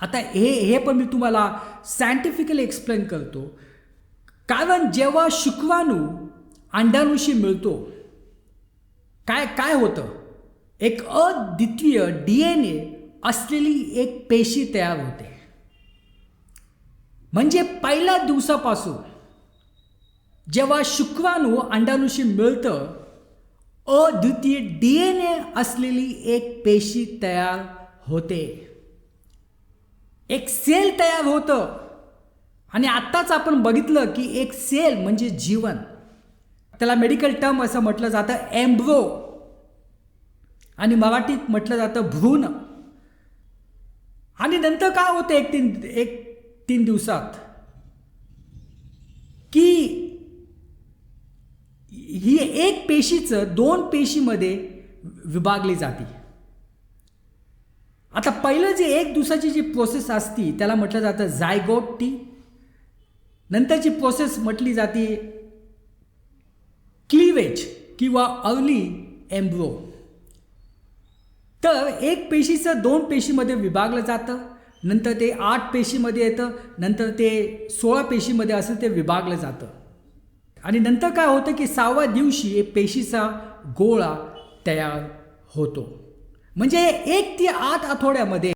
आता हे पण मी तुम्हाला सायंटिफिकली एक्सप्लेन करतो. कारण जेव्हा शुक्राणू अंडाणूशी मिळतो काय काय होतं, एक अद्वितीय DNA असलेली एक पेशी तयार होते. म्हणजे पहिल्या दिवसापासून जेव्हा शुक्राणू अंडाणूशी मिळतं, अद्वितीय DNA असलेली एक पेशी तयार होते, एक सेल तयार होतं. आणि आत्ताच आपण बघितलं की एक सेल म्हणजे जीवन. त्याला मेडिकल टर्म असं म्हटलं जातं एम्ब्रो, आणि मराठीत म्हटलं जातं भ्रूण. आणि नंतर काय होतं एक तीन दिवसात की ही एक पेशीचं दोन पेशीमध्ये विभागली जाते. आता पहिलं जे एक दिवसाची जी प्रोसेस असती त्याला म्हटलं जातं झायगोट. नंतरची प्रोसेस म्हटली जाते क्लीवेज किंवा अर्ली एम्ब्रो. तर एक पेशीचं दोन पेशीमध्ये विभागलं जातं, नंतर ते 8 पेशीमध्ये येतं, नंतर ते 16 पेशीमध्ये असं ते विभागलं जातं. आणि नंतर काय होतं की 6व्या दिवशी एक पेशीचा गोळा तयार होतो. म्हणजे 1 ते 8 आठवड्यामध्ये